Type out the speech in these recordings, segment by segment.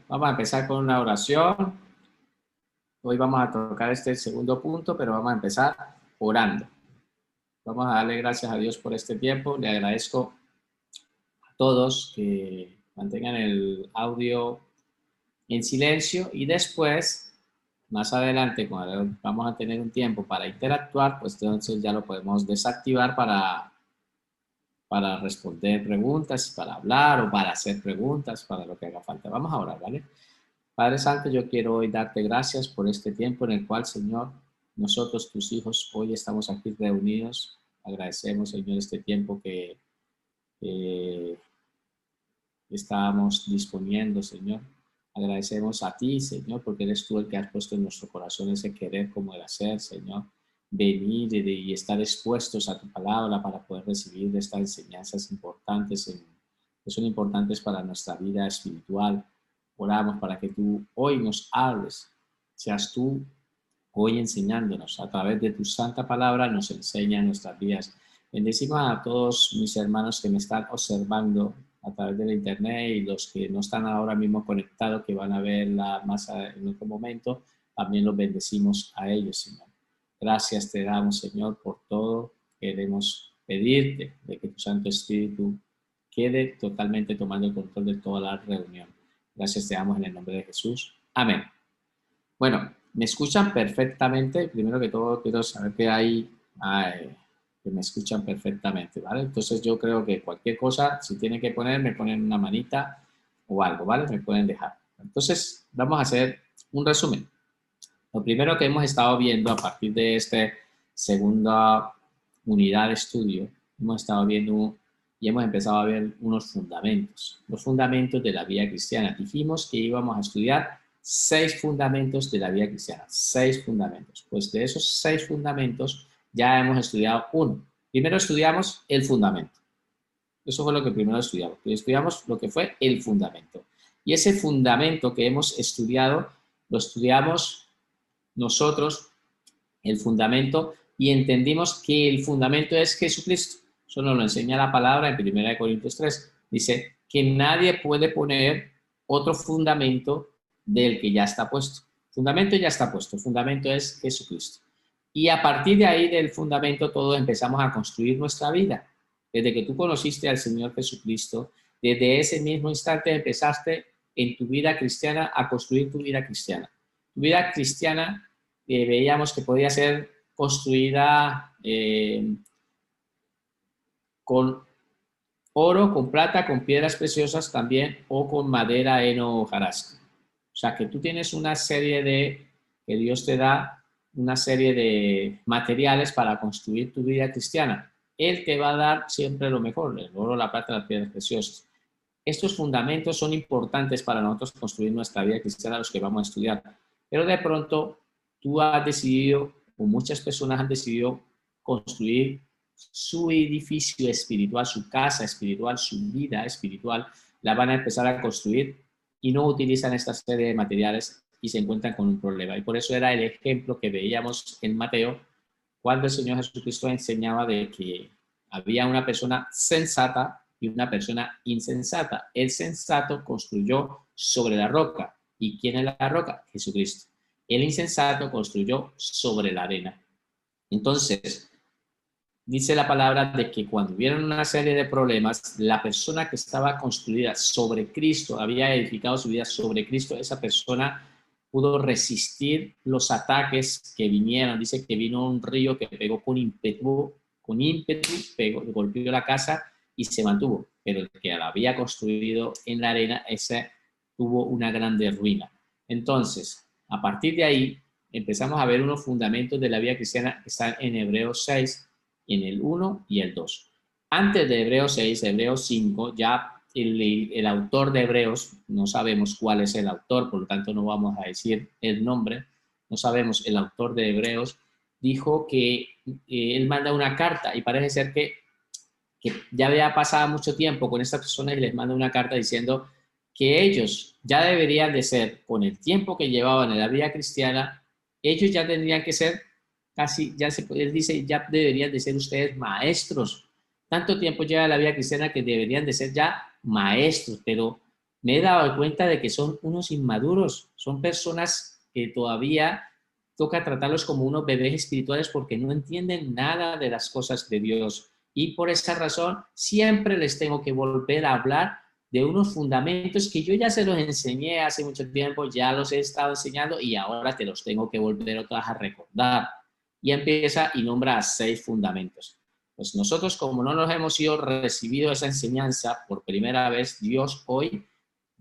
vamos a empezar con una oración. Hoy vamos a tocar este segundo punto, pero vamos a empezar orando. Vamos a darle gracias a Dios por este tiempo. Le agradezco a todos que mantengan el audio en silencio y después, más adelante, cuando vamos a tener un tiempo para interactuar, pues entonces ya lo podemos desactivar para responder preguntas, para hablar o para hacer preguntas, para lo que haga falta. Vamos a orar, ¿vale? Padre Santo, yo quiero hoy darte gracias por este tiempo en el cual, Señor, nosotros, tus hijos, hoy estamos aquí reunidos. Agradecemos, Señor, este tiempo que estábamos disponiendo, Señor. Agradecemos a ti, Señor, porque eres tú el que has puesto en nuestro corazón ese querer como el hacer, Señor. Venir y estar expuestos a tu palabra para poder recibir estas enseñanzas importantes que son importantes para nuestra vida espiritual. Oramos para que tú hoy nos hables, seas tú hoy enseñándonos a través de tu santa palabra, nos enseña nuestras vidas. Bendecimos a todos mis hermanos que me están observando a través de la internet y los que no están ahora mismo conectados, que van a verla más en otro momento, también los bendecimos a ellos, Señor. Gracias te damos, Señor, por todo. Queremos pedirte de que tu Santo Espíritu quede totalmente tomando el control de toda la reunión. Gracias te damos en el nombre de Jesús. Amén. Bueno, me escuchan perfectamente. Primero que todo, quiero saber que que me escuchan perfectamente, ¿vale? Entonces yo creo que cualquier cosa, si tienen que poner, me ponen una manita o algo, ¿vale? Me pueden dejar. Entonces, vamos a hacer un resumen. Lo primero que hemos estado viendo a partir de esta segunda unidad de estudio, hemos estado viendo y hemos empezado a ver unos fundamentos, los fundamentos de la vida cristiana. Dijimos que íbamos a estudiar 6 fundamentos de la vida cristiana, 6 fundamentos. Pues de esos 6 fundamentos ya hemos estudiado uno. Primero estudiamos el fundamento. Eso fue lo que primero estudiamos. Estudiamos lo que fue el fundamento. Y ese fundamento que hemos estudiado, lo estudiamos nosotros, el fundamento, y entendimos que el fundamento es Jesucristo. Eso nos lo enseña la palabra en 1 Corintios 3. Dice que nadie puede poner otro fundamento del que ya está puesto. El fundamento ya está puesto. El fundamento es Jesucristo. Y a partir de ahí, del fundamento, todos empezamos a construir nuestra vida. Desde que tú conociste al Señor Jesucristo, desde ese mismo instante empezaste en tu vida cristiana a construir tu vida cristiana. Tu vida cristiana veíamos que podía ser construida con oro, con plata, con piedras preciosas también, o con madera, heno o hojarasca. O sea, que tú tienes una serie que Dios te da una serie de materiales para construir tu vida cristiana. Él te va a dar siempre lo mejor, el oro, la plata, las piedras preciosas. Estos fundamentos son importantes para nosotros construir nuestra vida cristiana, los que vamos a estudiar. Pero de pronto tú has decidido, o muchas personas han decidido construir su edificio espiritual, su casa espiritual, su vida espiritual, la van a empezar a construir y no utilizan esta serie de materiales y se encuentran con un problema. Y por eso era el ejemplo que veíamos en Mateo, cuando el Señor Jesucristo enseñaba de que había una persona sensata y una persona insensata. El sensato construyó sobre la roca. ¿Y quién es la roca? Jesucristo. El insensato construyó sobre la arena. Entonces, dice la palabra de que cuando hubieron una serie de problemas, la persona que estaba construida sobre Cristo, había edificado su vida sobre Cristo, esa persona pudo resistir los ataques que vinieron. Dice que vino un río que pegó con ímpetu, golpeó la casa y se mantuvo. Pero el que la había construido en la arena, ese tuvo una grande ruina. Entonces, a partir de ahí, empezamos a ver unos fundamentos de la vida cristiana que están en Hebreos 6, en el 1 y el 2. Antes de Hebreos 6, Hebreos 5, ya el autor de Hebreos, no sabemos cuál es el autor, por lo tanto no vamos a decir el nombre, no sabemos el autor de Hebreos, dijo que él manda una carta y parece ser que ya había pasado mucho tiempo con esta persona y les manda una carta diciendo que ellos ya deberían de ser, con el tiempo que llevaban en la vida cristiana, ellos ya tendrían que ser casi, él dice, ya deberían de ser ustedes maestros. Tanto tiempo lleva la vida cristiana que deberían de ser ya maestros, pero me he dado cuenta de que son unos inmaduros, son personas que todavía toca tratarlos como unos bebés espirituales porque no entienden nada de las cosas de Dios. Y por esa razón siempre les tengo que volver a hablar de unos fundamentos que yo ya se los enseñé hace mucho tiempo, ya los he estado enseñando y ahora te los tengo que volver otra vez a recordar. Y empieza y nombra 6 fundamentos. Pues nosotros, como no nos hemos ido recibido esa enseñanza por primera vez, Dios hoy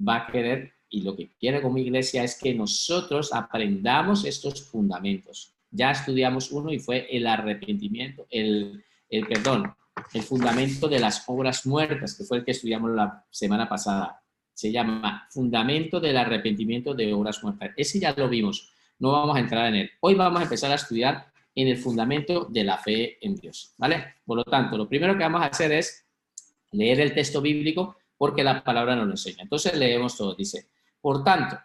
va a querer, y lo que quiere como iglesia es que nosotros aprendamos estos fundamentos. Ya estudiamos uno y fue el arrepentimiento, perdón, el fundamento de las obras muertas, que fue el que estudiamos la semana pasada. Se llama Fundamento del Arrepentimiento de Obras Muertas. Ese ya lo vimos, no vamos a entrar en él. Hoy vamos a empezar a estudiar en el fundamento de la fe en Dios, ¿vale? Por lo tanto, lo primero que vamos a hacer es leer el texto bíblico porque la palabra nos lo enseña. Entonces leemos todo, dice, por tanto,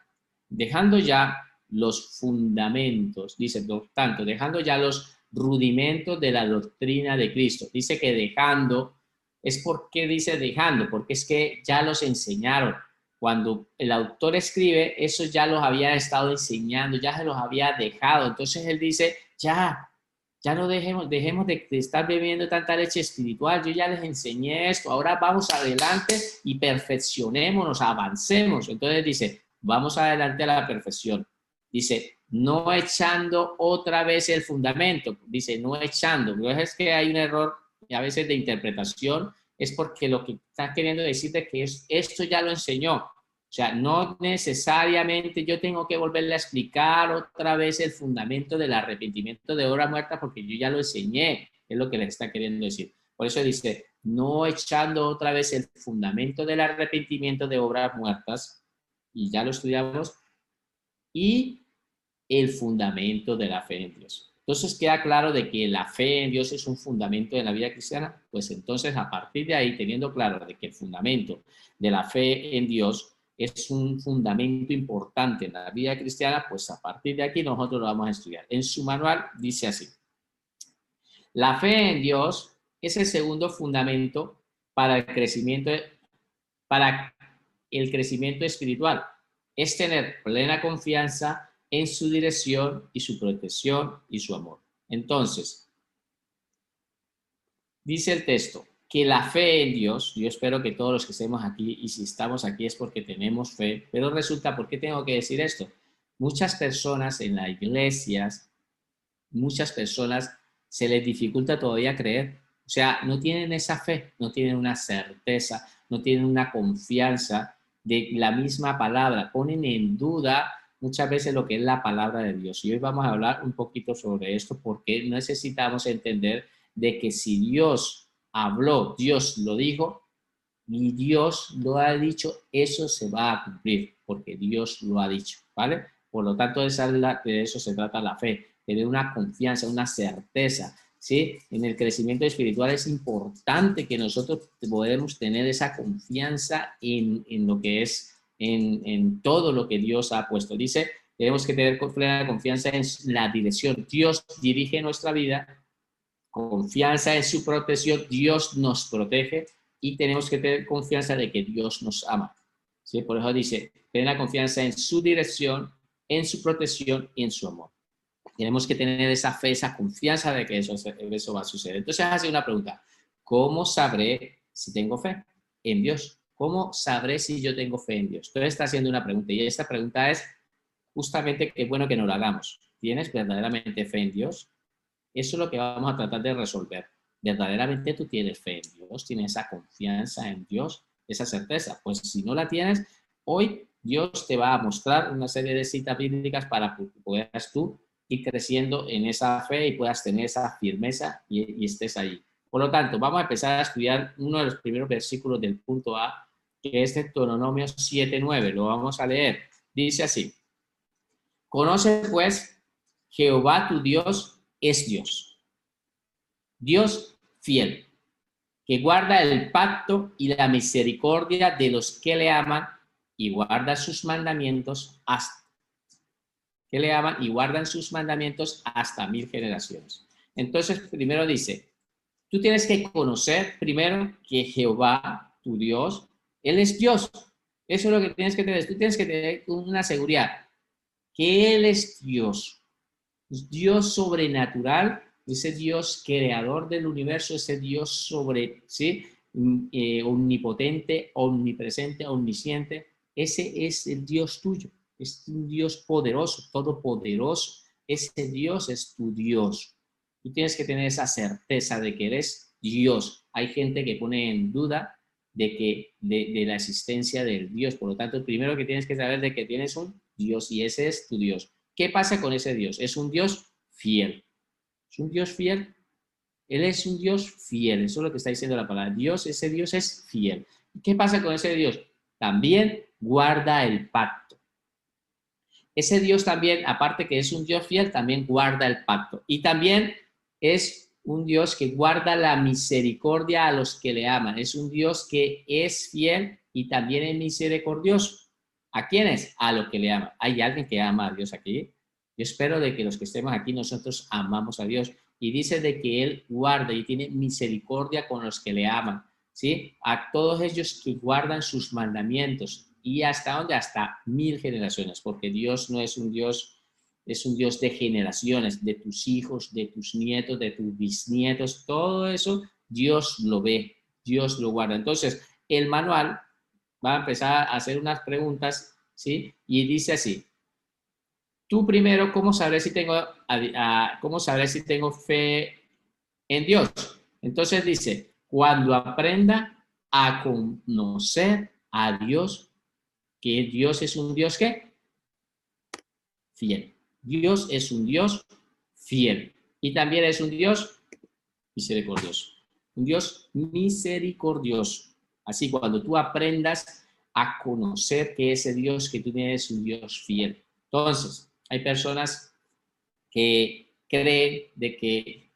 dejando ya los fundamentos, dice, por tanto, dejando ya los rudimentos de la doctrina de Cristo. Dice que dejando, es porque dice dejando, porque es que ya los enseñaron. Cuando el autor escribe, eso ya los había estado enseñando, ya se los había dejado. Entonces él dice, ya no dejemos de estar bebiendo tanta leche espiritual, yo ya les enseñé esto, ahora vamos adelante y perfeccionémonos, avancemos. Entonces dice, vamos adelante a la perfección. Dice, no echando otra vez el fundamento, dice, no echando. No es que hay un error a veces de interpretación, es porque lo que está queriendo decir es que esto ya lo enseñó. O sea, no necesariamente yo tengo que volverle a explicar otra vez el fundamento del arrepentimiento de obra muerta porque yo ya lo enseñé, es lo que le está queriendo decir. Por eso dice, no echando otra vez el fundamento del arrepentimiento de obras muertas, y ya lo estudiamos, y el fundamento de la fe en Dios. Entonces queda claro de que la fe en Dios es un fundamento de la vida cristiana, pues entonces a partir de ahí, teniendo claro de que el fundamento de la fe en Dios es un fundamento importante en la vida cristiana, pues a partir de aquí nosotros lo vamos a estudiar. En su manual dice así, la fe en Dios es el segundo fundamento para para el crecimiento espiritual. Es tener plena confianza en su dirección y su protección y su amor. Entonces, dice el texto que la fe en Dios, yo espero que todos los que estemos aquí, y si estamos aquí es porque tenemos fe, pero resulta, ¿por qué tengo que decir esto? Muchas personas en las iglesias, muchas personas se les dificulta todavía creer, o sea, no tienen esa fe, no tienen una certeza, no tienen una confianza de la misma palabra, ponen en duda muchas veces lo que es la palabra de Dios. Y hoy vamos a hablar un poquito sobre esto porque necesitamos entender de que si Dios habló, Dios lo dijo, y Dios lo ha dicho, eso se va a cumplir, porque Dios lo ha dicho, ¿vale? Por lo tanto, de eso se trata la fe, tener una confianza, una certeza, ¿sí? En el crecimiento espiritual es importante que nosotros podamos tener esa confianza en lo que es, en todo lo que Dios ha puesto. Dice, tenemos que tener plena confianza en la dirección. Dios dirige nuestra vida, confianza en su protección, Dios nos protege y tenemos que tener confianza de que Dios nos ama. ¿Sí? Por eso dice, tener la confianza en su dirección, en su protección y en su amor. Tenemos que tener esa fe, esa confianza de que eso va a suceder. Entonces hace una pregunta, ¿cómo sabré si tengo fe en Dios? ¿Cómo sabré si yo tengo fe en Dios? Entonces está haciendo una pregunta y esta pregunta es justamente que es bueno que nos la hagamos. ¿Tienes verdaderamente fe en Dios? Eso es lo que vamos a tratar de resolver. ¿Verdaderamente tú tienes fe en Dios? ¿Tienes esa confianza en Dios? Esa certeza. Pues si no la tienes, hoy Dios te va a mostrar una serie de citas bíblicas para que puedas tú ir creciendo en esa fe y puedas tener esa firmeza y estés ahí. Por lo tanto, vamos a empezar a estudiar uno de los primeros versículos del punto A, que es Deuteronomio 7:9. Lo vamos a leer. Dice así, conoce pues Jehová tu Dios es Dios, Dios fiel, que guarda el pacto y la misericordia de los que le aman y guarda sus mandamientos hasta 1000 generaciones. Entonces, primero dice, tú tienes que conocer primero que Jehová, tu Dios, Él es Dios. Eso es lo que tienes que tener. Tú tienes que tener una seguridad, que Él es Dios. Dios sobrenatural, ese Dios creador del universo, ese Dios ¿sí? Omnipotente, omnipresente, omnisciente. Ese es el Dios tuyo. Es un Dios poderoso, todopoderoso. Ese Dios es tu Dios. Tú tienes que tener esa certeza de que eres Dios. Hay gente que pone en duda de la existencia del Dios. Por lo tanto, primero que tienes que saber de que tienes un Dios y ese es tu Dios. ¿Qué pasa con ese Dios? Es un Dios fiel. ¿Es un Dios fiel? Él es un Dios fiel. Eso es lo que está diciendo la palabra. Ese Dios es fiel. ¿Qué pasa con ese Dios? También guarda el pacto. Ese Dios también, aparte que es un Dios fiel, también guarda el pacto. Y también es un Dios que guarda la misericordia a los que le aman. Es un Dios que es fiel y también es misericordioso. ¿A quiénes? A los que le aman. ¿Hay alguien que ama a Dios aquí? Yo espero de que los que estemos aquí nosotros amamos a Dios. Y dice de que Él guarda y tiene misericordia con los que le aman. ¿Sí? A todos ellos que guardan sus mandamientos. ¿Y hasta dónde? Hasta 1000 generaciones, porque Dios no es un Dios, es un Dios de generaciones, de tus hijos, de tus nietos, de tus bisnietos, todo eso Dios lo ve, Dios lo guarda. Entonces, el manual va a empezar a hacer unas preguntas, ¿sí? Y dice así, tú primero, ¿cómo sabré si tengo fe en Dios? Entonces dice, cuando aprenda a conocer a Dios, que Dios es un Dios ¿qué? Fiel. Dios es un Dios fiel. Y también es un Dios misericordioso. Un Dios misericordioso. Así cuando tú aprendas a conocer que ese Dios que tú tienes es un Dios fiel. Entonces, hay personas que creen de que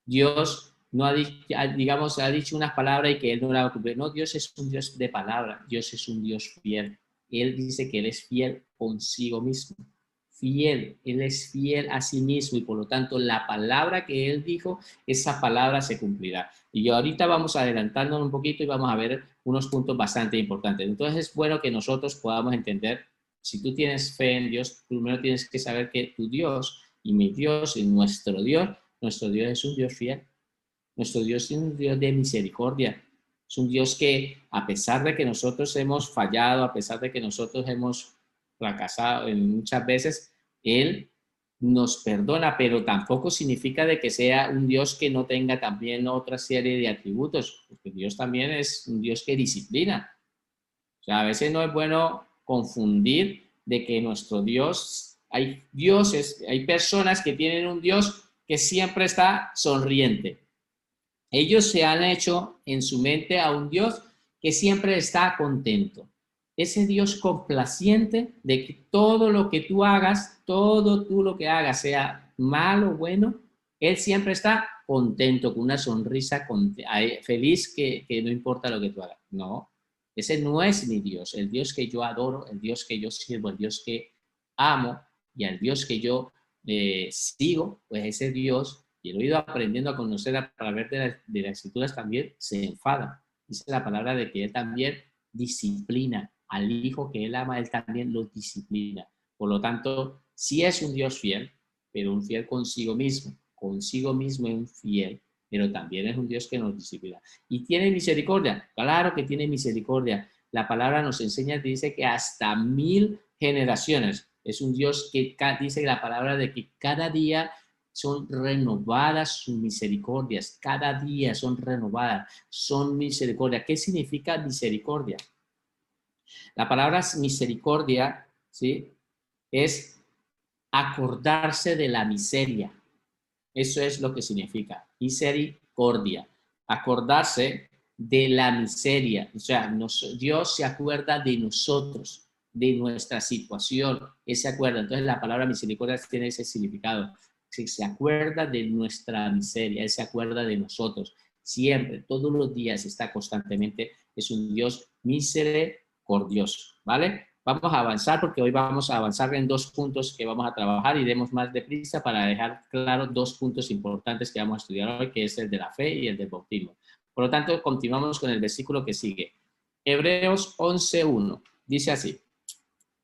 Dios no ha dicho, digamos, ha dicho unas palabras y que Él no la va a cumplir. No, Dios es un Dios de palabra. Dios es un Dios fiel. Él dice que Él es fiel consigo mismo. Fiel, Él es fiel a sí mismo y por lo tanto la palabra que Él dijo, esa palabra se cumplirá. Y yo ahorita vamos adelantándonos un poquito y vamos a ver unos puntos bastante importantes. Entonces es bueno que nosotros podamos entender, si tú tienes fe en Dios, primero tienes que saber que tu Dios y mi Dios y nuestro Dios es un Dios fiel. Nuestro Dios es un Dios de misericordia. Es un Dios que, a pesar de que nosotros hemos fallado, a pesar de que nosotros hemos fracasado muchas veces, Él nos perdona, pero tampoco significa de que sea un Dios que no tenga también otra serie de atributos, porque Dios también es un Dios que disciplina. O sea, a veces no es bueno confundir de que nuestro Dios, hay dioses, hay personas que tienen un Dios que siempre está sonriente. Ellos se han hecho en su mente a un Dios que siempre está contento. Ese Dios complaciente de que todo lo que tú hagas, todo tú lo que hagas, sea malo o bueno, Él siempre está contento, con una sonrisa, feliz que no importa lo que tú hagas. No, ese no es mi Dios. El Dios que yo adoro, el Dios que yo sirvo, el Dios que amo y el Dios que yo sigo, pues ese Dios, y lo he ido aprendiendo a conocer a través de las escrituras, también se enfada. Dice la palabra de que Él también disciplina al hijo que Él ama, Él también lo disciplina. Por lo tanto, sí es un Dios fiel, pero un fiel consigo mismo es un fiel, pero también es un Dios que nos disciplina. ¿Y tiene misericordia? Claro que tiene misericordia. La palabra nos enseña, dice que hasta 1000 generaciones. Es un Dios que dice la palabra de que cada día son renovadas sus misericordias, cada día son renovadas, son misericordia. ¿Qué significa misericordia? La palabra misericordia, ¿sí? Es acordarse de la miseria. Eso es lo que significa misericordia, acordarse de la miseria. O sea, Dios se acuerda de nosotros, de nuestra situación, Él se acuerda. Entonces la palabra misericordia tiene ese significado. Se acuerda de nuestra miseria, Él se acuerda de nosotros. Siempre, todos los días está constantemente, es un Dios misericordioso, ¿vale? Vamos a avanzar porque hoy vamos a avanzar en 2 puntos que vamos a trabajar y demos más deprisa para dejar claro 2 puntos importantes que vamos a estudiar hoy, que es el de la fe y el del bautismo. Por lo tanto, continuamos con el versículo que sigue. Hebreos 11:1 dice así.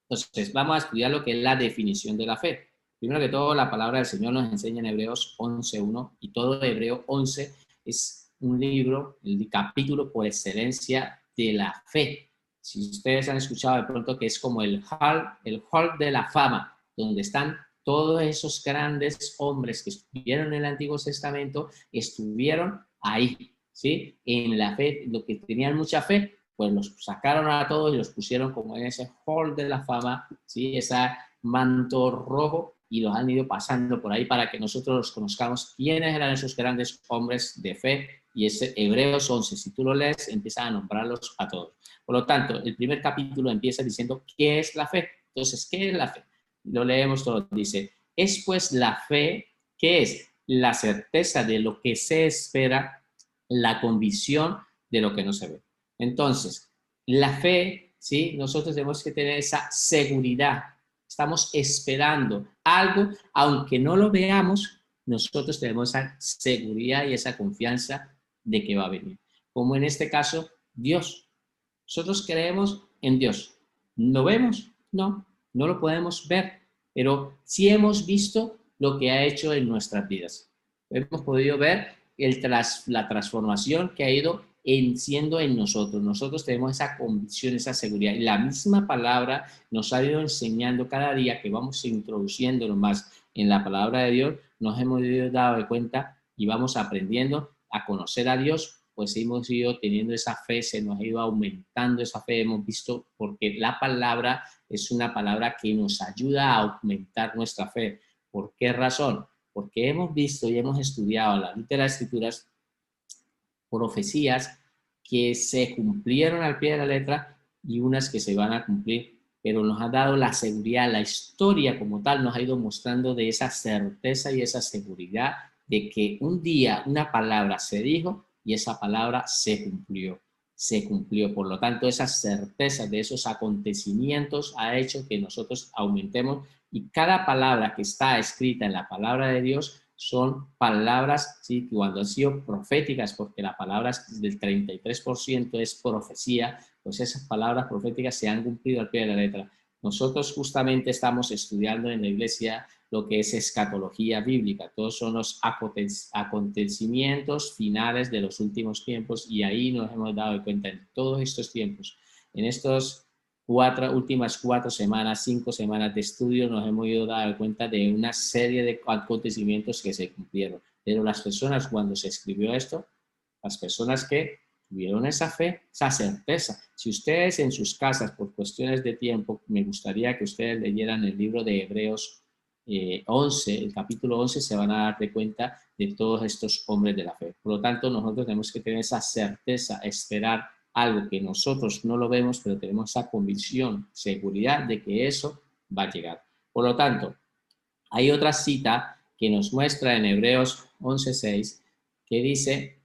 Entonces, vamos a estudiar lo que es la definición de la fe. Primero que todo, la palabra del Señor nos enseña en Hebreos 11:1, y todo Hebreo 11 es un libro, el capítulo por excelencia de la fe. Si ustedes han escuchado de pronto que es como el hall de la fama, donde están todos esos grandes hombres que estuvieron en el Antiguo Testamento, estuvieron ahí, ¿sí? En la fe, los que tenían mucha fe, pues los sacaron a todos y los pusieron como en ese hall de la fama, ¿sí? Ese manto rojo, y los han ido pasando por ahí para que nosotros los conozcamos quiénes eran esos grandes hombres de fe. Y ese Hebreos 11, si tú lo lees, empieza a nombrarlos a todos. Por lo tanto, el primer capítulo empieza diciendo ¿qué es la fe? Entonces, ¿qué es la fe? Lo leemos todo. Dice, es pues la fe, ¿qué es? La certeza de lo que se espera, la convicción de lo que no se ve. Entonces, la fe, ¿sí? Nosotros tenemos que tener esa seguridad. Estamos esperando algo, aunque no lo veamos, nosotros tenemos esa seguridad y esa confianza de que va a venir. Como en este caso, Dios. Nosotros creemos en Dios. ¿Lo vemos? No, no lo podemos ver, pero sí hemos visto lo que ha hecho en nuestras vidas. Hemos podido ver la transformación que ha ido siendo en nosotros. Nosotros tenemos esa convicción, esa seguridad. Y la misma palabra nos ha ido enseñando cada día que vamos introduciéndonos más en la palabra de Dios, nos hemos ido dando cuenta y vamos aprendiendo a conocer a Dios, pues hemos ido teniendo esa fe, se nos ha ido aumentando esa fe, hemos visto, porque la palabra es una palabra que nos ayuda a aumentar nuestra fe. ¿Por qué razón? Porque hemos visto y hemos estudiado la luz de las Escrituras, profecías que se cumplieron al pie de la letra y unas que se van a cumplir, pero nos ha dado la seguridad, la historia como tal nos ha ido mostrando de esa certeza y esa seguridad de que un día una palabra se dijo y esa palabra se cumplió, se cumplió. Por lo tanto, esa certeza de esos acontecimientos ha hecho que nosotros aumentemos, y cada palabra que está escrita en la palabra de Dios son palabras, ¿sí? Cuando han sido proféticas, porque la palabra del 33% es profecía, pues esas palabras proféticas se han cumplido al pie de la letra. Nosotros justamente estamos estudiando en la iglesia lo que es escatología bíblica. Todos son los acontecimientos finales de los últimos tiempos, y ahí nos hemos dado cuenta en todos estos tiempos, en estos últimas 4 semanas, 5 semanas de estudio, nos hemos ido dando cuenta de una serie de acontecimientos que se cumplieron. Pero las personas, cuando se escribió esto, las personas que tuvieron esa fe, esa certeza. Si ustedes en sus casas, por cuestiones de tiempo, me gustaría que ustedes leyeran el libro de Hebreos 11, el capítulo 11, se van a dar de cuenta de todos estos hombres de la fe. Por lo tanto, nosotros tenemos que tener esa certeza, esperar algo que nosotros no lo vemos, pero tenemos esa convicción, seguridad de que eso va a llegar. Por lo tanto, hay otra cita que nos muestra en Hebreos 11:6, que dice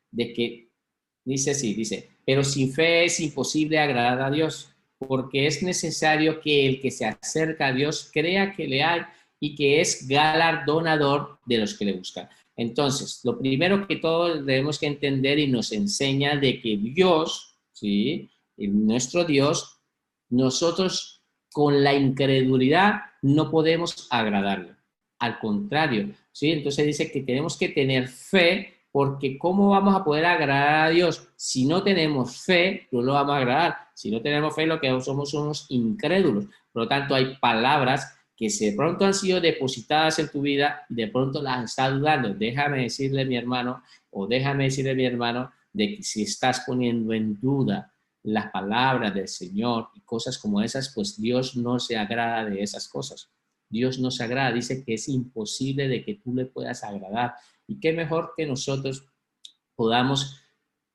dice, pero sin fe es imposible agradar a Dios, porque es necesario que el que se acerca a Dios crea que le hay y que es galardonador de los que le buscan. Entonces, lo primero que todos debemos que entender, y nos enseña de que Dios, ¿sí? Nuestro Dios, nosotros con la incredulidad no podemos agradarle. Al contrario, ¿sí? Entonces dice que tenemos que tener fe, porque ¿cómo vamos a poder agradar a Dios? Si no tenemos fe, no lo vamos a agradar. Si no tenemos fe, lo que somos unos incrédulos. Por lo tanto, hay palabras que de pronto han sido depositadas en tu vida y de pronto las estás dudando. Déjame decirle, mi hermano, o déjame decirle, mi hermano, de que si estás poniendo en duda las palabras del Señor y cosas como esas, pues Dios no se agrada de esas cosas. Dios no se agrada, dice que es imposible de que tú le puedas agradar. Y qué mejor que nosotros podamos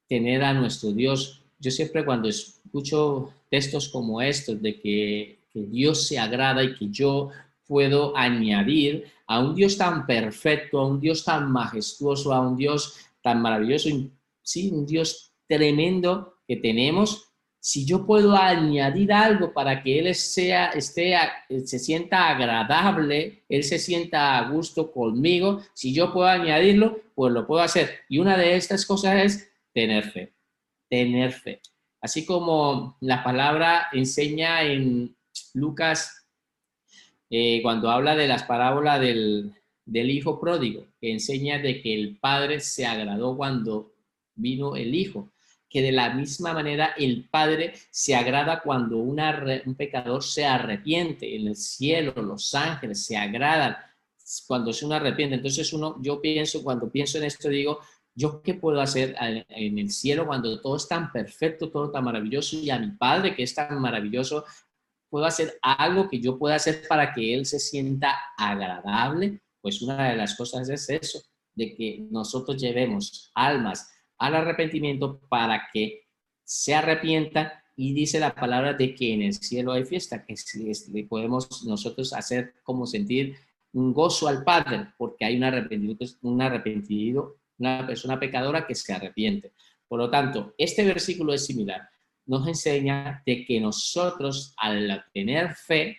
tener a nuestro Dios. Yo siempre cuando escucho textos como estos de que Dios se agrada y que yo puedo añadir a un Dios tan perfecto, a un Dios tan majestuoso, a un Dios tan maravilloso, sí, un Dios tremendo que tenemos, si yo puedo añadir algo para que Él se sienta agradable, Él se sienta a gusto conmigo, si yo puedo añadirlo, pues lo puedo hacer. Y una de estas cosas es tener fe, tener fe. Así como la palabra enseña en Lucas, cuando habla de las parábolas del hijo pródigo, que enseña de que el padre se agradó cuando vino el hijo, que de la misma manera el padre se agrada cuando un pecador se arrepiente. En el cielo los ángeles se agradan cuando uno arrepiente. Entonces yo pienso, cuando pienso en esto, digo, ¿yo qué puedo hacer en el cielo cuando todo es tan perfecto, todo tan maravilloso, y a mi padre que es tan maravilloso, puedo hacer algo que yo pueda hacer para que él se sienta agradable? Pues una de las cosas es eso, de que nosotros llevemos almas al arrepentimiento para que se arrepientan, y dice la palabra de que en el cielo hay fiesta, que podemos nosotros hacer como sentir un gozo al Padre, porque hay una persona pecadora que se arrepiente. Por lo tanto, este versículo es similar. Nos enseña de que nosotros, al tener fe,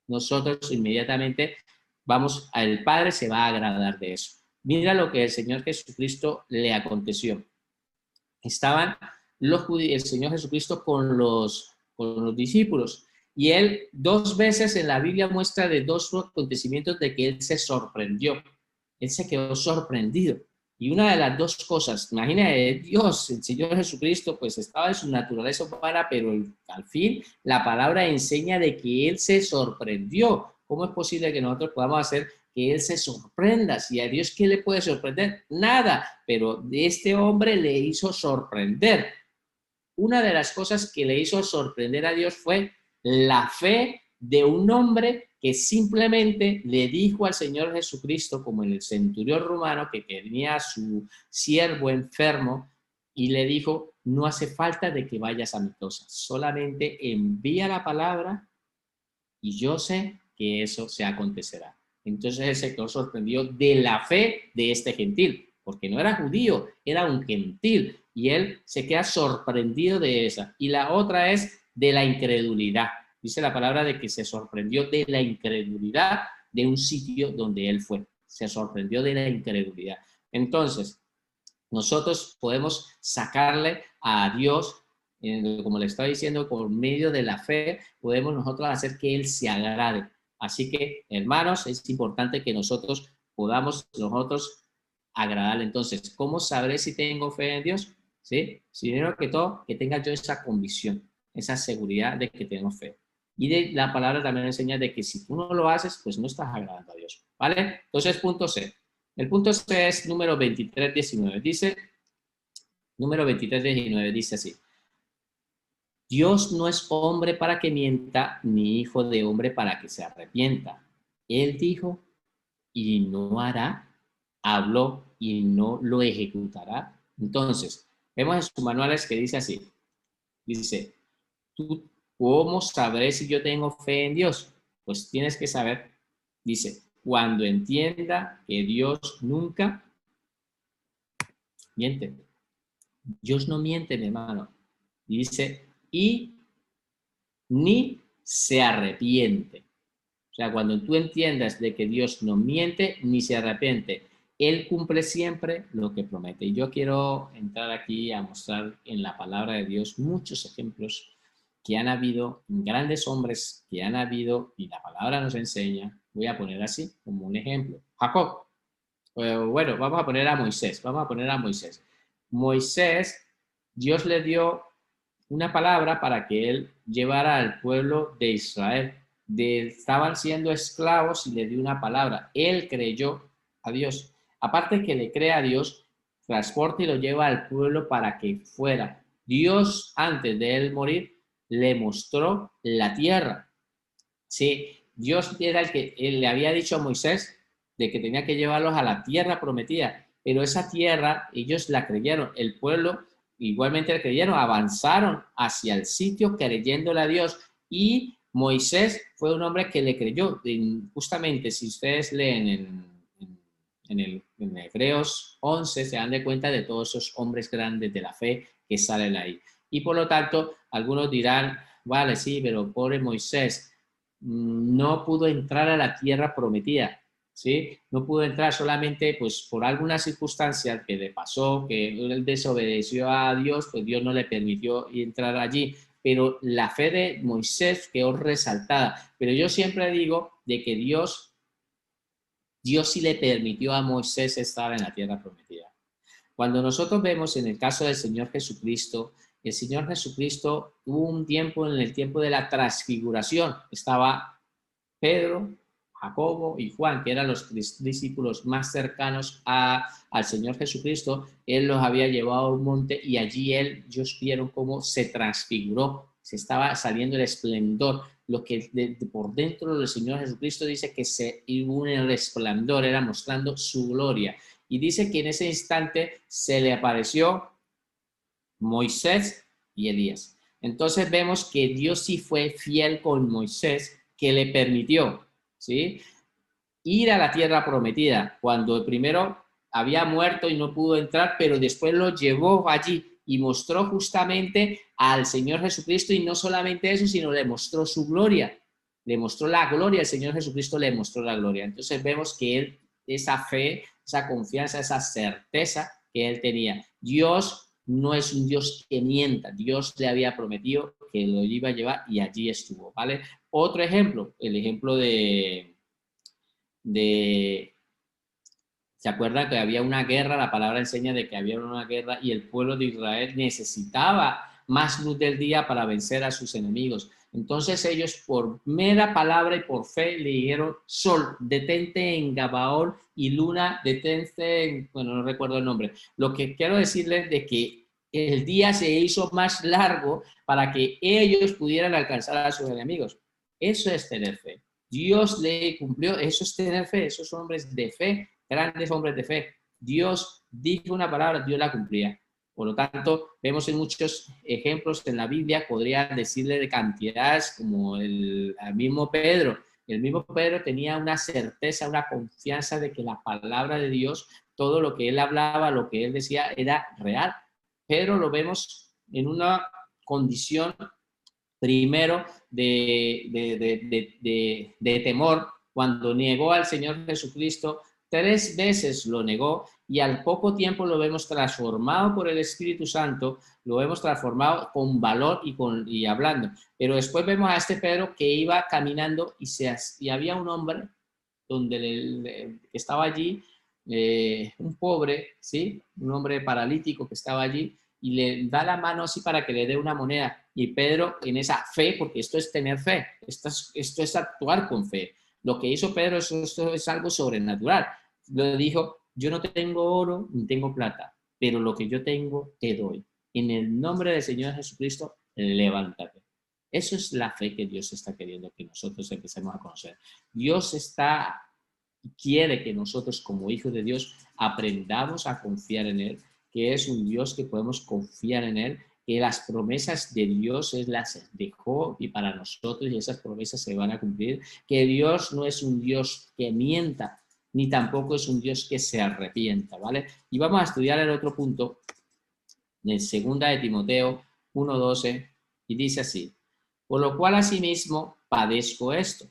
nosotros inmediatamente el Padre se va a agradar de eso. Mira lo que el Señor Jesucristo le aconteció. Estaban el Señor Jesucristo con los discípulos, y él 2 veces en la Biblia muestra de 2 acontecimientos de que él se sorprendió. Él se quedó sorprendido. Y una de las 2 cosas, imagínate, Dios, el Señor Jesucristo, pues estaba en su naturaleza humana, pero al fin la palabra enseña de que él se sorprendió. ¿Cómo es posible que nosotros podamos hacer que él se sorprenda? Si a Dios, ¿qué le puede sorprender? Nada, pero de este hombre le hizo sorprender. Una de las cosas que le hizo sorprender a Dios fue la fe de un hombre que simplemente le dijo al Señor Jesucristo, como en el centurión romano que tenía a su siervo enfermo, y le dijo, no hace falta de que vayas a mi casa, solamente envía la palabra y yo sé que eso se acontecerá. Entonces el Señor sorprendió de la fe de este gentil, porque no era judío, era un gentil, y él se queda sorprendido de esa. Y la otra es de la incredulidad. Dice la palabra de que se sorprendió de la incredulidad de un sitio donde él fue. Se sorprendió de la incredulidad. Entonces, nosotros podemos sacarle a Dios, como le estaba diciendo, por medio de la fe, podemos nosotros hacer que Él se agrade. Así que, hermanos, es importante que nosotros podamos agradarle. Entonces, ¿cómo sabré si tengo fe en Dios? ¿Sí? Primero que todo, que tenga yo esa convicción, esa seguridad de que tengo fe. Y de la palabra también enseña de que si tú no lo haces, pues no estás agradando a Dios. ¿Vale? Entonces, punto C. El punto C es número 23:19. Número 23:19 dice así. Dios no es hombre para que mienta, ni hijo de hombre para que se arrepienta. Él dijo y no hará, habló y no lo ejecutará. Entonces, vemos en sus manuales que dice así. Dice, ¿tú cómo sabré si yo tengo fe en Dios? Pues tienes que saber, dice, cuando entienda que Dios nunca miente. Dios no miente, mi hermano. Y dice, y ni se arrepiente. O sea, cuando tú entiendas de que Dios no miente ni se arrepiente, Él cumple siempre lo que promete. Y yo quiero entrar aquí a mostrar en la palabra de Dios muchos ejemplos que han habido, grandes hombres que han habido, y la palabra nos enseña. Voy a poner así como un ejemplo. Jacob. Bueno, vamos a poner a Moisés. Moisés, Dios le dio una palabra para que él llevara al pueblo de Israel. Estaban siendo esclavos y le dio una palabra. Él creyó a Dios. Aparte que le cree a Dios, transporta y lo lleva al pueblo para que fuera. Dios, antes de él morir, le mostró la tierra. Sí, Dios era el que él le había dicho a Moisés de que tenía que llevarlos a la tierra prometida, pero esa tierra ellos la creyeron, el pueblo igualmente la creyeron, avanzaron hacia el sitio creyéndole a Dios, y Moisés fue un hombre que le creyó. Justamente si ustedes leen en Hebreos 11 se dan de cuenta de todos esos hombres grandes de la fe que salen ahí. Y por lo tanto, algunos dirán, vale, sí, pero pobre Moisés, no pudo entrar a la tierra prometida. ¿sí? No pudo entrar solamente pues, por alguna circunstancia que le pasó, que él desobedeció a Dios, pues Dios no le permitió entrar allí. Pero la fe de Moisés quedó resaltada. Pero yo siempre digo de que Dios sí le permitió a Moisés estar en la tierra prometida. Cuando nosotros vemos en el caso del Señor Jesucristo, el Señor Jesucristo tuvo un tiempo en el tiempo de la transfiguración. Estaba Pedro, Jacobo y Juan, que eran los discípulos más cercanos al Señor Jesucristo. Él los había llevado a un monte y allí ellos vieron cómo se transfiguró, se estaba saliendo el esplendor. Lo que por dentro del Señor Jesucristo dice que se hubo un resplandor, era mostrando su gloria. Y dice que en ese instante se le apareció Moisés y Elías. Entonces vemos que Dios sí fue fiel con Moisés, que le permitió, ¿sí?, ir a la tierra prometida, cuando primero había muerto y no pudo entrar, pero después lo llevó allí y mostró justamente al Señor Jesucristo, y no solamente eso, sino le mostró su gloria, le mostró la gloria, el Señor Jesucristo le mostró la gloria. Entonces vemos que él, esa fe, esa confianza, esa certeza que él tenía. Dios no es un Dios que mienta, Dios le había prometido que lo iba a llevar y allí estuvo, ¿vale? Otro ejemplo, el ejemplo ¿se acuerdan que había una guerra? La palabra enseña de que había una guerra y el pueblo de Israel necesitaba más luz del día para vencer a sus enemigos. Entonces ellos, por mera palabra y por fe, le dijeron: sol, detente en Gabaón, y luna, detente en, bueno, no recuerdo el nombre. Lo que quiero decirles de que el día se hizo más largo para que ellos pudieran alcanzar a sus enemigos. Eso es tener fe. Dios le cumplió, eso es tener fe, esos hombres de fe, grandes hombres de fe. Dios dijo una palabra, Dios la cumplía. Por lo tanto, vemos en muchos ejemplos en la Biblia, podría decirle de cantidades como el mismo Pedro. El mismo Pedro tenía una certeza, una confianza de que la palabra de Dios, todo lo que él hablaba, lo que él decía, era real. Pedro lo vemos en una condición primero de temor, cuando negó al Señor Jesucristo. 3 veces lo negó y al poco tiempo lo vemos transformado por el Espíritu Santo, lo vemos transformado con valor y hablando. Pero después vemos a este Pedro que iba caminando y había un hombre que estaba allí, un pobre, ¿sí? Un hombre paralítico que estaba allí, y le da la mano así para que le dé una moneda. Y Pedro, en esa fe, porque esto es tener fe, esto es actuar con fe. Lo que hizo Pedro, esto es algo sobrenatural. Le dijo: yo no tengo oro ni tengo plata, pero lo que yo tengo te doy. En el nombre del Señor Jesucristo, levántate. Eso es la fe que Dios está queriendo que nosotros empecemos a conocer. Dios quiere que nosotros, como hijos de Dios, aprendamos a confiar en Él, que es un Dios que podemos confiar en Él, que las promesas de Dios Él las dejó y para nosotros, y esas promesas se van a cumplir, que Dios no es un Dios que mienta, ni tampoco es un Dios que se arrepienta, ¿vale? Y vamos a estudiar el otro punto, en 2 de Timoteo 1:12, y dice así: por lo cual asimismo padezco esto,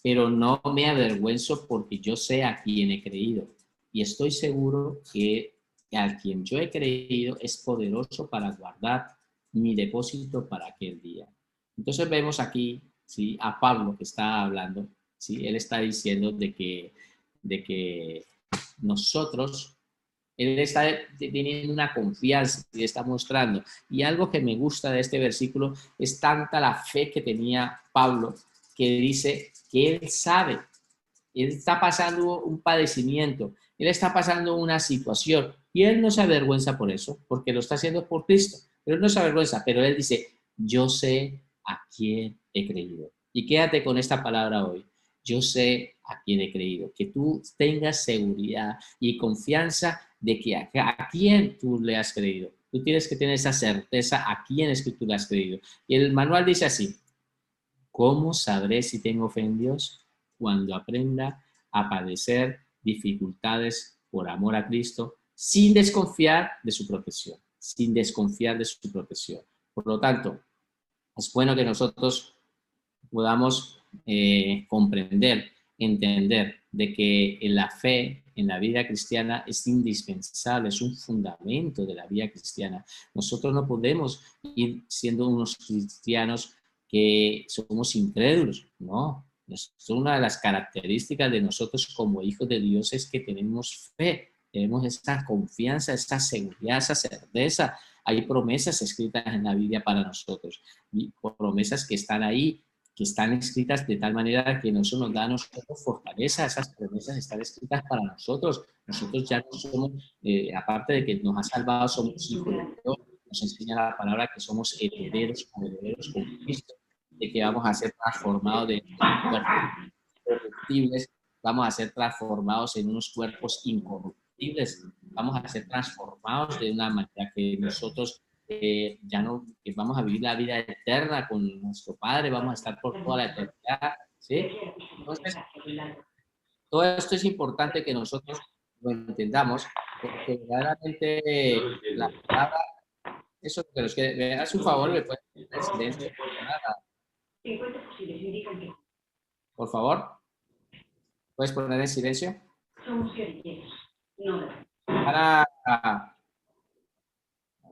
pero no me avergüenzo, porque yo sé a quién he creído, y estoy seguro que a quien yo he creído es poderoso para guardar mi depósito para aquel día. Entonces vemos aquí, ¿sí?, a Pablo que está hablando, ¿sí? Él está diciendo de que nosotros, él está teniendo una confianza y está mostrando. Y algo que me gusta de este versículo es tanta la fe que tenía Pablo, que dice que él sabe, él está pasando un padecimiento, él está pasando una situación y él no se avergüenza por eso, porque lo está haciendo por Cristo. Pero él no se avergüenza, pero él dice: yo sé a quién he creído. Y quédate con esta palabra hoy: yo sé a quién he creído. Que tú tengas seguridad y confianza de que a quién tú le has creído. Tú tienes que tener esa certeza a quién es que tú le has creído. Y el manual dice así: ¿cómo sabré si tengo fe en Dios? Cuando aprenda a padecer dificultades por amor a Cristo, sin desconfiar de su protección, sin desconfiar de su protección. Por lo tanto, es bueno que nosotros podamos comprender entender de que la fe en la vida cristiana es indispensable, es un fundamento de la vida cristiana. Nosotros no podemos ir siendo unos cristianos que somos incrédulos, no. Una de las características de nosotros como hijos de Dios es que tenemos fe, tenemos esa confianza, esa seguridad, esa certeza. Hay promesas escritas en la Biblia para nosotros, y promesas que están ahí, que están escritas de tal manera que eso nos da a nosotros fortaleza. Esas promesas están escritas para nosotros. Nosotros ya no somos, aparte de que nos ha salvado, somos hijos de Dios. Nos enseña la palabra que somos herederos con Cristo, de que vamos a ser transformados de cuerpos corruptibles, vamos a ser transformados en unos cuerpos incorruptibles, vamos a ser transformados de una manera que nosotros ya no, que vamos a vivir la vida eterna con nuestro Padre, vamos a estar por toda la eternidad, ¿sí? Entonces, todo esto es importante que nosotros lo entendamos, porque verdaderamente la palabra, eso, pero es que me hace un favor, me puede poner silencio, por favor, puedes poner en silencio. Para, a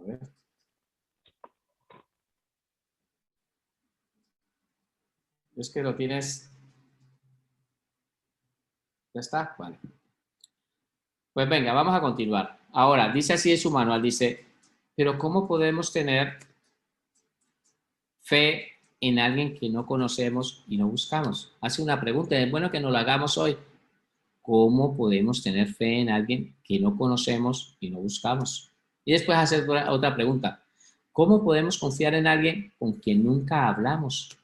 ver. Es que lo tienes. ¿Ya está? Vale. Pues venga, vamos a continuar. Ahora, dice así en su manual, dice, pero ¿cómo podemos tener fe en alguien que no conocemos y no buscamos? Hace una pregunta, es bueno que nos la hagamos hoy. ¿Cómo podemos tener fe en alguien que no conocemos y no buscamos? Y después hacer otra pregunta. ¿Cómo podemos confiar en alguien con quien nunca hablamos?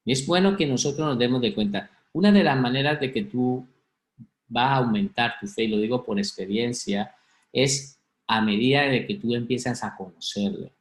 Y es bueno que nosotros nos demos de cuenta. Una de las maneras de que tú vas a aumentar tu fe, y lo digo por experiencia, es a medida de que tú empiezas a conocerle.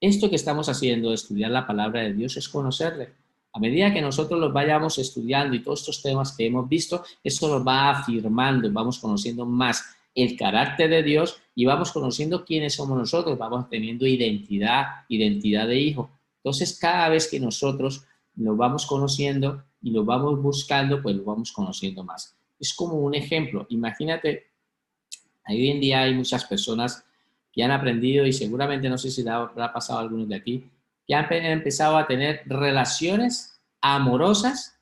Esto que estamos haciendo, estudiar la palabra de Dios, es conocerle. A medida que nosotros los vayamos estudiando y todos estos temas que hemos visto, eso nos va afirmando, vamos conociendo más el carácter de Dios y vamos conociendo quiénes somos nosotros, vamos teniendo identidad de hijo. Entonces, cada vez que nosotros lo vamos conociendo y lo vamos buscando, pues lo vamos conociendo más. Es como un ejemplo. Imagínate, hoy en día hay muchas personas que han aprendido, y seguramente no sé si le ha pasado a algunos de aquí, que han empezado a tener relaciones amorosas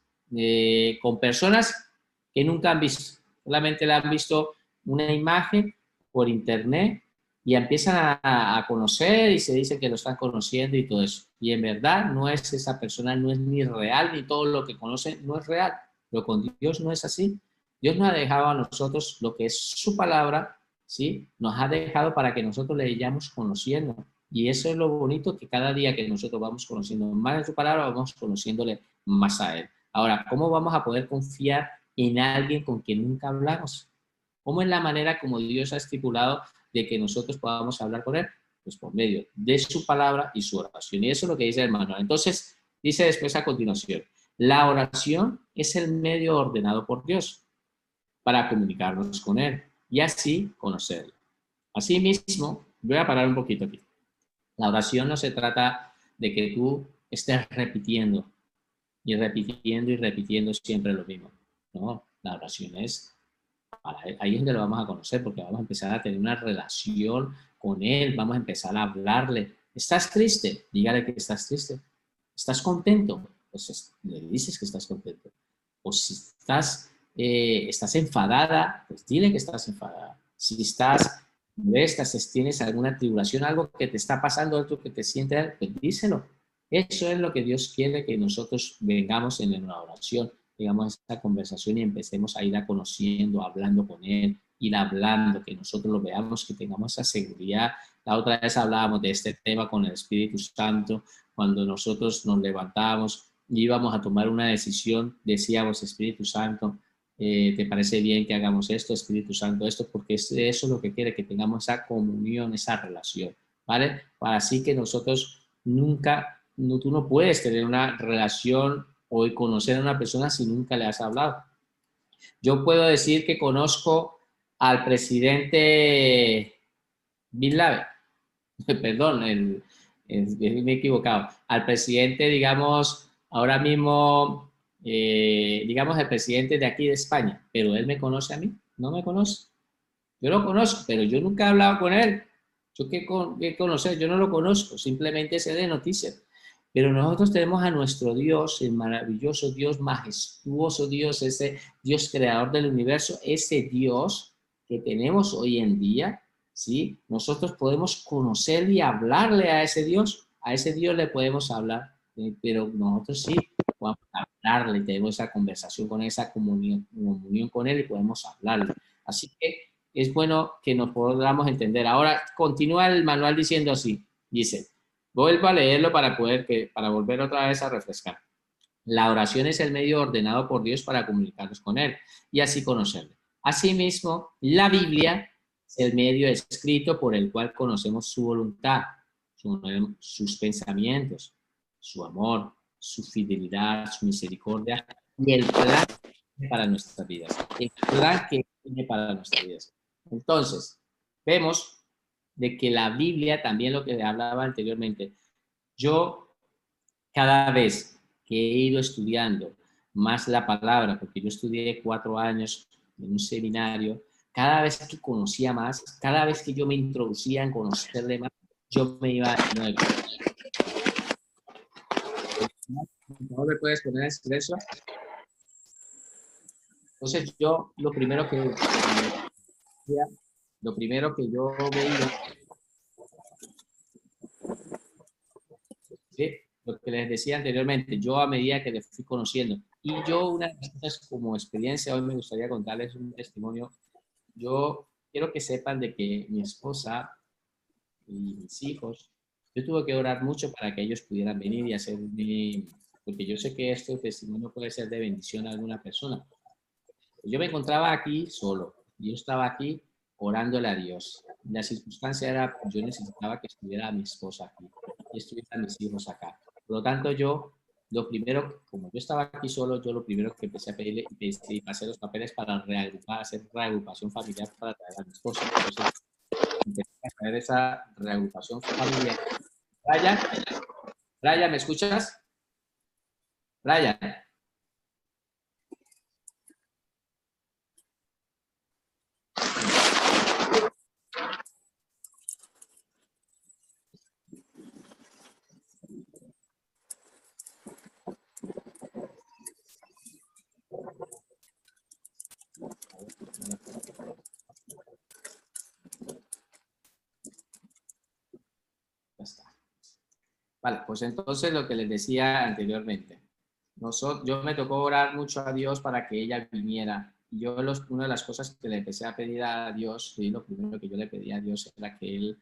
con personas que nunca han visto. Solamente le han visto una imagen por internet y empiezan a conocer y se dice que lo están conociendo y todo eso. Y en verdad no es esa persona, no es ni real, ni todo lo que conocen no es real. Pero con Dios no es así. Dios nos ha dejado a nosotros lo que es su palabra, ¿sí? Nos ha dejado para que nosotros le vayamos conociendo. Y eso es lo bonito, que cada día que nosotros vamos conociendo más de su palabra, vamos conociéndole más a Él. Ahora, ¿cómo vamos a poder confiar en alguien con quien nunca hablamos? ¿Cómo es la manera como Dios ha estipulado de que nosotros podamos hablar con Él? Pues por medio de su palabra y su oración. Y eso es lo que dice el manual. Entonces, dice después a continuación, la oración es el medio ordenado por Dios para comunicarnos con Él y así conocerlo. Asimismo, voy a parar un poquito aquí. La oración no se trata de que tú estés repitiendo y repitiendo y repitiendo siempre lo mismo. No, la oración es, ahí es donde lo vamos a conocer, porque vamos a empezar a tener una relación con Él, vamos a empezar a hablarle. ¿Estás triste? Dígale que estás triste. ¿Estás contento? Pues le dices que estás contento. O si estás enfadada, pues dile que estás enfadada. Si estás molesta, si tienes alguna tribulación, algo que te está pasando, algo que te siente, pues díselo. Eso es lo que Dios quiere, que nosotros vengamos en una oración, digamos, esta conversación y empecemos a ir a conociendo, hablando con Él, ir hablando, que nosotros lo veamos, que tengamos esa seguridad. La otra vez hablábamos de este tema con el Espíritu Santo, cuando nosotros nos levantamos y íbamos a tomar una decisión, decíamos, Espíritu Santo, ¿te parece bien que hagamos esto, Espíritu Santo, esto? Porque eso es lo que quiere, que tengamos esa comunión, esa relación, ¿vale? Para así que nosotros nunca, no, tú no puedes tener una relación o conocer a una persona si nunca le has hablado. Yo puedo decir que conozco al presidente Bin Laden, perdón, me he equivocado, al presidente, digamos, ahora mismo digamos, el presidente de aquí de España, pero él me conoce a mí, no me conoce. Yo lo conozco, pero yo nunca he hablado con él. Yo qué conocer, yo no lo conozco, simplemente sé de noticias. Pero nosotros tenemos a nuestro Dios, el maravilloso Dios, majestuoso Dios, ese Dios creador del universo, ese Dios que tenemos hoy en día, ¿sí? Nosotros podemos conocer y hablarle a ese Dios le podemos hablar, pero nosotros sí podemos hablarle, tenemos esa conversación con esa comunión con Él y podemos hablarle. Así que es bueno que nos podamos entender. Ahora continúa el manual diciendo así, dice, vuelvo a leerlo para volver otra vez a refrescar. La oración es el medio ordenado por Dios para comunicarnos con Él y así conocerle. Asimismo, la Biblia es el medio escrito por el cual conocemos su voluntad, sus pensamientos, su amor, su fidelidad, su misericordia y el plan para nuestras vidas. El plan que tiene para nuestras vidas. Entonces, vemos de que la Biblia, también lo que hablaba anteriormente, yo cada vez que he ido estudiando más la palabra, porque yo estudié 4 años en un seminario, cada vez que conocía más, cada vez que yo me introducía en conocerle más, yo me iba... ¿No me puedes poner en silencio? Entonces yo lo primero que yo veía, ¿sí? Lo que les decía anteriormente, yo a medida que les fui conociendo, y yo una de las cosas como experiencia, hoy me gustaría contarles un testimonio. Yo quiero que sepan de que mi esposa y mis hijos, yo tuve que orar mucho para que ellos pudieran venir y hacerme, porque yo sé que este testimonio puede ser de bendición a alguna persona. Yo me encontraba aquí solo, yo estaba aquí orándole a Dios. La circunstancia era, yo necesitaba que estuviera mi esposa aquí y estuvieran mis hijos acá. Por lo tanto, yo, lo primero, como yo estaba aquí solo, yo lo primero que empecé a pedirle y pasé los papeles para reagrupar, hacer reagrupación familiar para traer a mi esposa. Entonces, empecé a traer esa reagrupación familiar. Brian, Brian, ¿me escuchas? Brian. Ya está. Vale, pues entonces lo que les decía anteriormente. Yo me tocó orar mucho a Dios para que ella viniera. Y una de las cosas que le empecé a pedir a Dios, y lo primero que yo le pedí a Dios era que Él,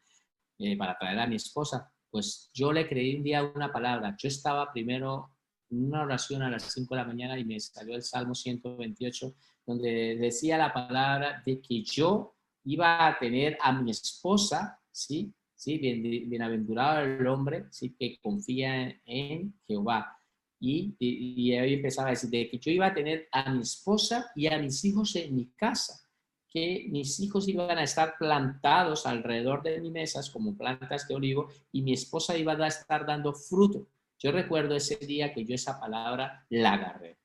para traer a mi esposa, pues yo le creí un día una palabra. Yo estaba primero en una oración a las 5 de la mañana y me salió el Salmo 128, donde decía la palabra de que yo iba a tener a mi esposa, ¿sí? ¿Sí? Bienaventurado el hombre, ¿sí? Que confía en Jehová. Y ahí empezaba a decir de que yo iba a tener a mi esposa y a mis hijos en mi casa, que mis hijos iban a estar plantados alrededor de mis mesas como plantas de olivo y mi esposa iba a estar dando fruto. Yo recuerdo ese día que yo esa palabra la agarré.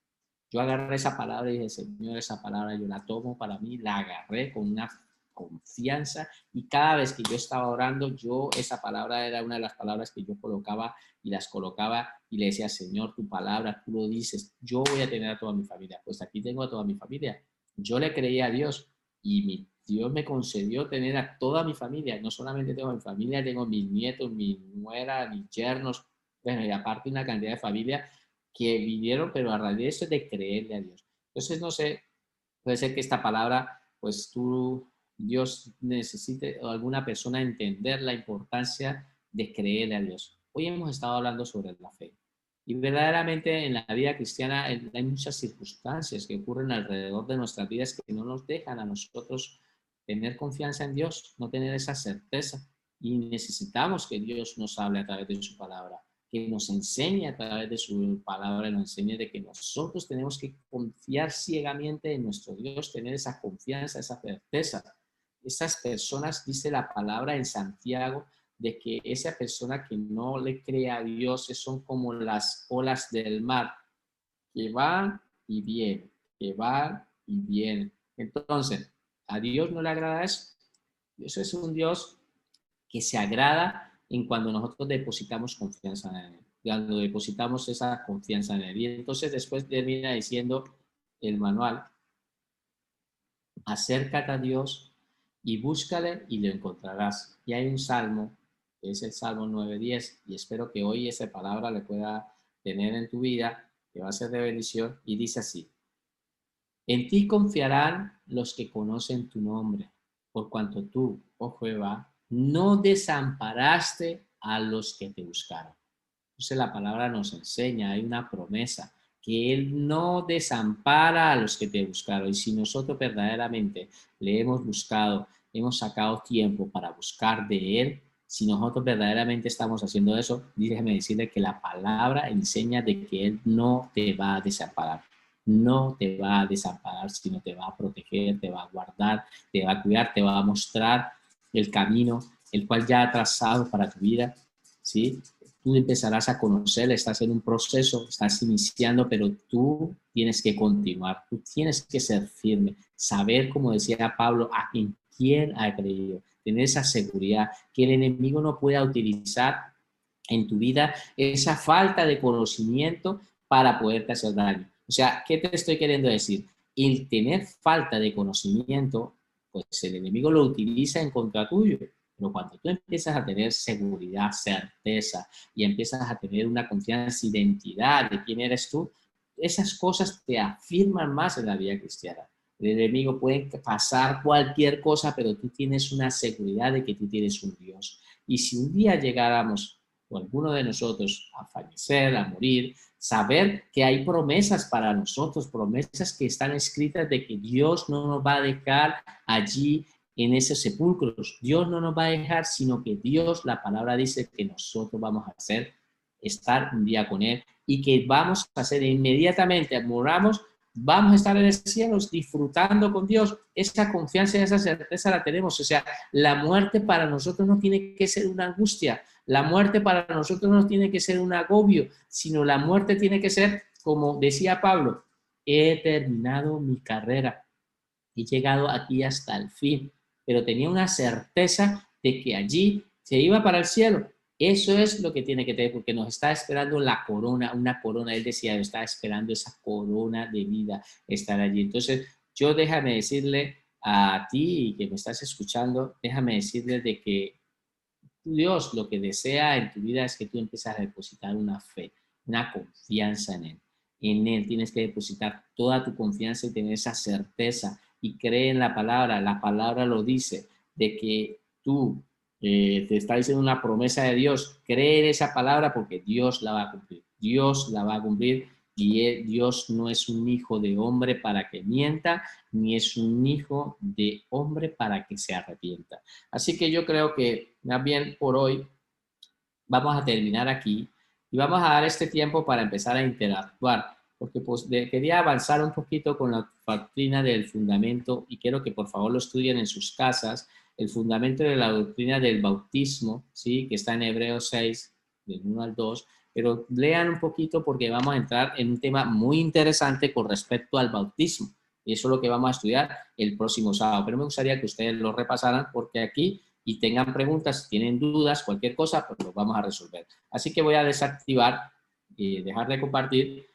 Yo agarré esa palabra y dije, Señor, esa palabra yo la tomo para mí, la agarré con una confianza y cada vez que yo estaba orando, esa palabra era una de las palabras que yo colocaba y las colocaba y le decía, Señor, tu palabra, tú lo dices, yo voy a tener a toda mi familia. Pues aquí tengo a toda mi familia. Yo le creí a Dios y Dios me concedió tener a toda mi familia. No solamente tengo mi familia, tengo mis nietos, mi nuera, mis yernos, bueno, y aparte una cantidad de familia que vinieron, pero a raíz de eso de creerle a Dios. Entonces, no sé, puede ser que esta palabra, pues Dios necesite o alguna persona entender la importancia de creerle a Dios. Hoy hemos estado hablando sobre la fe. Y verdaderamente en la vida cristiana hay muchas circunstancias que ocurren alrededor de nuestras vidas que no nos dejan a nosotros tener confianza en Dios, no tener esa certeza. Y necesitamos que Dios nos hable a través de su palabra, que nos enseñe a través de su palabra, nos enseñe de que nosotros tenemos que confiar ciegamente en nuestro Dios, tener esa confianza, esa certeza. Esas personas, dice la palabra en Santiago, de que esa persona que no le cree a Dios son como las olas del mar, que va y viene, que va y viene. Entonces, ¿a Dios no le agrada eso? Dios es un Dios que se agrada en cuando nosotros depositamos confianza en Él, cuando depositamos esa confianza en Él. Y entonces después termina diciendo el manual, acércate a Dios y búscale y lo encontrarás. Y hay un salmo, que es el Salmo 9:10, y espero que hoy esa palabra le pueda tener en tu vida, que va a ser de bendición, y dice así, en ti confiarán los que conocen tu nombre, por cuanto tú, oh Jehová, no desamparaste a los que te buscaron. Entonces la palabra nos enseña, hay una promesa, que Él no desampara a los que te buscaron. Y si nosotros verdaderamente le hemos buscado, hemos sacado tiempo para buscar de Él, si nosotros verdaderamente estamos haciendo eso, déjeme decirle que la palabra enseña de que Él no te va a desamparar. No te va a desamparar, sino te va a proteger, te va a guardar, te va a cuidar, te va a mostrar el camino, el cual ya ha trazado para tu vida, ¿sí? Tú empezarás a conocer, estás en un proceso, estás iniciando, pero tú tienes que continuar, tú tienes que ser firme, saber, como decía Pablo, a quién ha creído, tener esa seguridad, que el enemigo no pueda utilizar en tu vida esa falta de conocimiento para poderte hacer daño. O sea, ¿qué te estoy queriendo decir? El tener falta de conocimiento, pues el enemigo lo utiliza en contra tuyo. Pero cuando tú empiezas a tener seguridad, certeza y empiezas a tener una confianza, identidad de quién eres tú, esas cosas te afirman más en la vida cristiana. El enemigo puede pasar cualquier cosa, pero tú tienes una seguridad de que tú tienes un Dios. Y si un día llegáramos, o alguno de nosotros, a fallecer, a morir, saber que hay promesas para nosotros, promesas que están escritas de que Dios no nos va a dejar allí en esos sepulcros. Dios no nos va a dejar, sino que Dios, la palabra dice que nosotros vamos a hacer, estar un día con Él y que vamos a hacer inmediatamente, moramos, vamos a estar en el cielo disfrutando con Dios. Esa confianza y esa certeza la tenemos. O sea, la muerte para nosotros no tiene que ser una angustia. La muerte para nosotros no tiene que ser un agobio, sino la muerte tiene que ser, como decía Pablo, he terminado mi carrera, he llegado aquí hasta el fin, pero tenía una certeza de que allí se iba para el cielo. Eso es lo que tiene que tener, porque nos está esperando la corona, una corona. Él decía, está esperando esa corona de vida, estar allí. Entonces, yo déjame decirle a ti que me estás escuchando, déjame decirle de que Dios lo que desea en tu vida es que tú empieces a depositar una fe, una confianza en Él. En Él tienes que depositar toda tu confianza y tener esa certeza y cree en la palabra. La palabra lo dice, de que tú te está diciendo una promesa de Dios. Cree en esa palabra porque Dios la va a cumplir. Dios la va a cumplir y Dios no es un hijo de hombre para que mienta, ni es un hijo de hombre para que se arrepienta. Así que yo creo que más bien por hoy vamos a terminar aquí y vamos a dar este tiempo para empezar a interactuar, porque pues quería avanzar un poquito con la doctrina del fundamento y quiero que por favor lo estudien en sus casas, el fundamento de la doctrina del bautismo, ¿sí? Que está en Hebreos 6, del 1 al 2, pero lean un poquito porque vamos a entrar en un tema muy interesante con respecto al bautismo. Y eso es lo que vamos a estudiar el próximo sábado. Pero me gustaría que ustedes lo repasaran porque aquí y tengan preguntas, si tienen dudas, cualquier cosa, pues lo vamos a resolver. Así que voy a desactivar y dejar de compartir